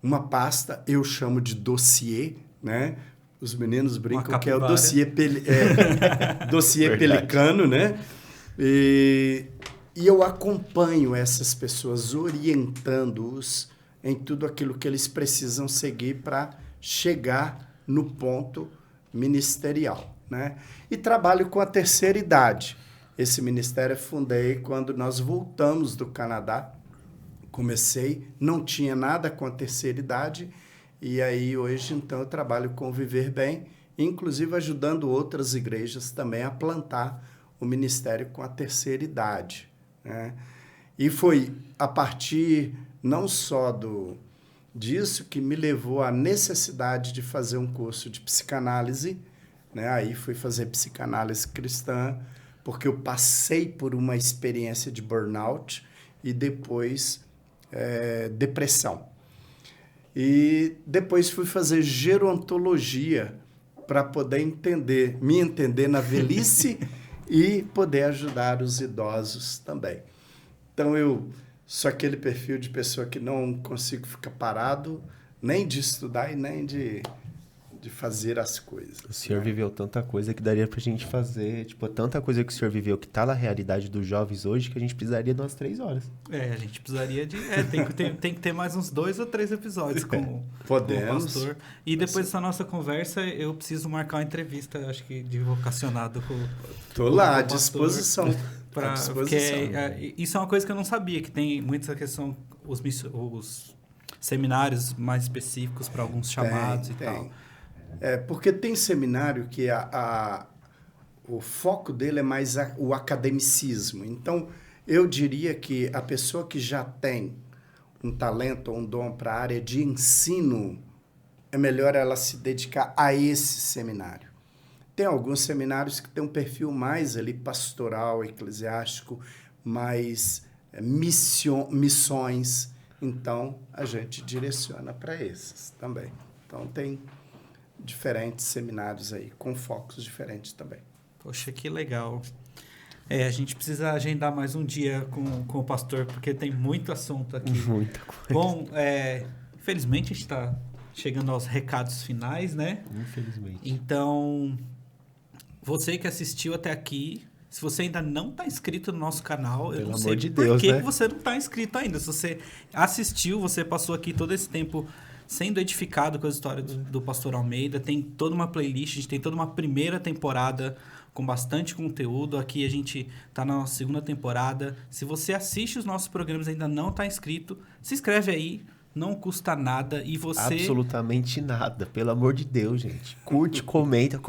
uma pasta, eu chamo de dossiê, né? Os meninos brincam que é o dossiê, dossiê pelicano, né? E eu acompanho essas pessoas, orientando-os em tudo aquilo que eles precisam seguir para chegar no ponto ministerial, né? E trabalho com a terceira idade. Esse ministério eu fundei quando nós voltamos do Canadá. Comecei, não tinha nada com a terceira idade, e aí hoje, então, eu trabalho com o Viver Bem, inclusive ajudando outras igrejas também a plantar o ministério com a terceira idade, né? E foi a partir não só disso que me levou à necessidade de fazer um curso de psicanálise, né? Aí fui fazer psicanálise cristã, porque eu passei por uma experiência de burnout e depois depressão. E depois fui fazer gerontologia para poder me entender na velhice e poder ajudar os idosos também. Então, eu sou aquele perfil de pessoa que não consigo ficar parado, nem de estudar e nem de fazer as coisas. O senhor viveu tanta coisa que daria pra gente fazer, tipo, tanta coisa que o senhor viveu que tá na realidade dos jovens hoje que a gente precisaria de umas 3 horas. A gente precisaria de... tem que ter mais uns 2 ou 3 episódios com o pastor. E depois dessa nossa conversa, eu preciso marcar uma entrevista, acho que de vocacionado com Tô lá, à disposição. Porque isso é uma coisa que eu não sabia, que tem muita questão, os seminários mais específicos para alguns chamados e tal. Porque tem seminário que o foco dele é mais o academicismo. Então, eu diria que a pessoa que já tem um talento ou um dom para a área de ensino, é melhor ela se dedicar a esse seminário. Tem alguns seminários que têm um perfil mais ali pastoral, eclesiástico, mais missões. Então, a gente direciona para esses também. Então, tem diferentes seminários aí, com focos diferentes também. Poxa, que legal. A gente precisa agendar mais um dia com o pastor, porque tem muito assunto aqui. Muita coisa. Bom, infelizmente a gente está chegando aos recados finais, né? Infelizmente. Então, você que assistiu até aqui, se você ainda não está inscrito no nosso canal, eu não sei por que você não está inscrito ainda. Se você assistiu, você passou aqui todo esse tempo sendo edificado com a história do Pastor Almeida, tem toda uma playlist, a gente tem toda uma primeira temporada com bastante conteúdo. Aqui a gente está na nossa segunda temporada. Se você assiste os nossos programas e ainda não está inscrito, se inscreve aí, não custa nada. E você... Absolutamente nada, pelo amor de Deus, gente. Curte, comenta,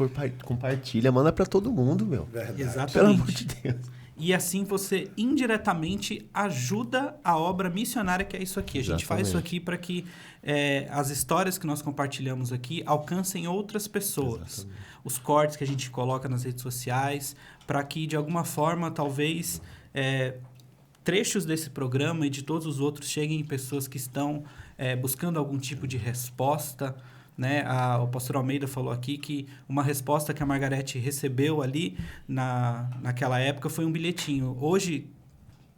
compartilha, manda para todo mundo, meu. Verdade. Exatamente. Pelo amor de Deus. E assim você indiretamente ajuda a obra missionária que é isso aqui. A gente faz isso aqui para que as histórias que nós compartilhamos aqui alcancem outras pessoas. Exatamente. Os cortes que a gente coloca nas redes sociais, para que de alguma forma talvez trechos desse programa e de todos os outros cheguem em pessoas que estão buscando algum tipo de resposta, né? O pastor Almeida falou aqui que uma resposta que a Margarete recebeu ali naquela época foi um bilhetinho. Hoje,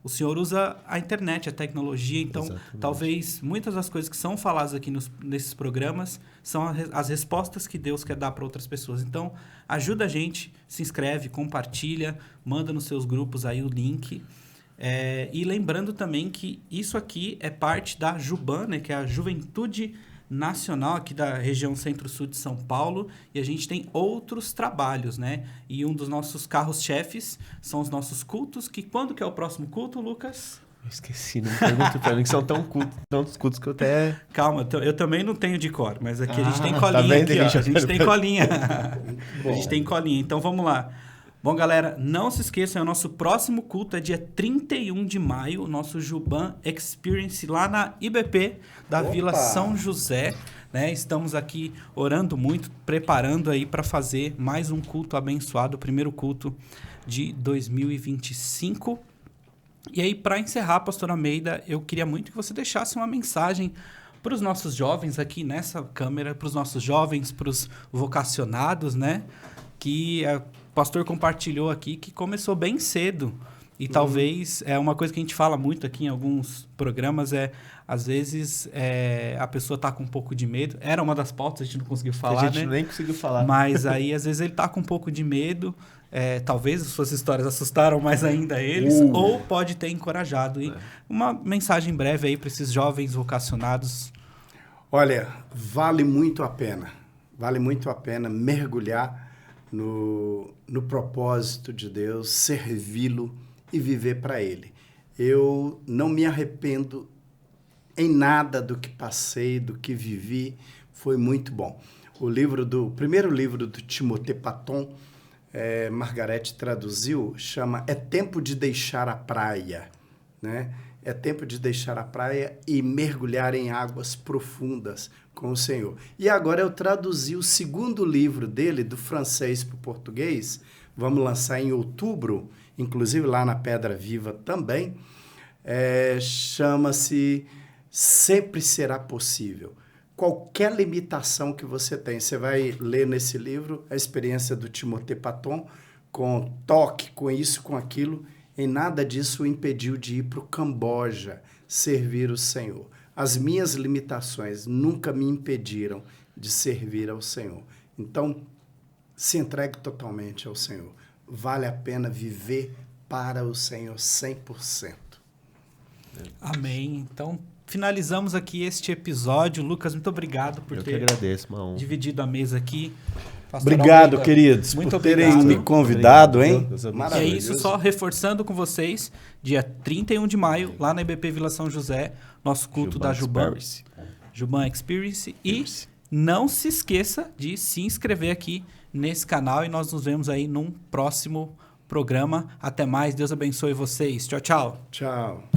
o senhor usa a internet, a tecnologia, então Exatamente. Talvez muitas das coisas que são faladas aqui nesses programas são as respostas que Deus quer dar para outras pessoas. Então, ajuda a gente, se inscreve, compartilha, manda nos seus grupos aí o link. E lembrando também que isso aqui é parte da Juban, né? Que é a Juventude Nacional aqui da região Centro-Sul de São Paulo, e a gente tem outros trabalhos, né? E um dos nossos carros-chefes são os nossos cultos, que quando que é o próximo culto, Lucas? Eu esqueci, não pergunto pra mim, que são tantos cultos que eu até... Calma, eu também não tenho de cor, mas aqui a gente tem colinha, tá vendo? Aqui, ó, a gente tem colinha. A gente tem colinha, então vamos lá. Bom, galera, não se esqueçam, o nosso próximo culto é dia 31 de maio, o nosso Juban Experience lá na IBP da Vila São José, né? Estamos aqui orando muito, preparando aí para fazer mais um culto abençoado, o primeiro culto de 2025. E aí, para encerrar, Pastor Almeida, eu queria muito que você deixasse uma mensagem para os nossos jovens aqui nessa câmera, para os nossos jovens, para os vocacionados, né? Que o pastor compartilhou aqui que começou bem cedo. E talvez, uma coisa que a gente fala muito aqui em alguns programas às vezes, a pessoa está com um pouco de medo. Era uma das pautas, a gente não conseguiu falar, A gente nem conseguiu falar. Mas aí, às vezes, ele está com um pouco de medo. Talvez as suas histórias assustaram mais ainda eles. Ou pode ter encorajado. E uma mensagem breve aí para esses jovens vocacionados. Olha, vale muito a pena. Vale muito a pena mergulhar no propósito de Deus, servi-lo e viver para Ele. Eu não me arrependo em nada do que passei, do que vivi. Foi muito bom. O primeiro livro do Timothée Paton, Margarete traduziu, chama É Tempo de Deixar a Praia, né? É tempo de deixar a praia e mergulhar em águas profundas com o Senhor. E agora eu traduzi o segundo livro dele, do francês para o português. Vamos lançar em outubro, inclusive lá na Pedra Viva também. Chama-se Sempre Será Possível. Qualquer limitação que você tem, você vai ler nesse livro a experiência do Timothée Paton, com toque, com isso, com aquilo. Em nada disso o impediu de ir para o Camboja servir o Senhor. As minhas limitações nunca me impediram de servir ao Senhor. Então, se entregue totalmente ao Senhor. Vale a pena viver para o Senhor 100%. Amém. Então, finalizamos aqui este episódio. Lucas, muito obrigado por ter dividido a mesa aqui. Pastor Obrigado, Almeida, queridos, muito por terem obrigado. me convidado, hein? E é isso, só reforçando com vocês, dia 31 de maio, lá na IBP Vila São José, nosso culto da Juban Experience. E não se esqueça de se inscrever aqui nesse canal e nós nos vemos aí num próximo programa. Até mais, Deus abençoe vocês. Tchau, tchau. Tchau.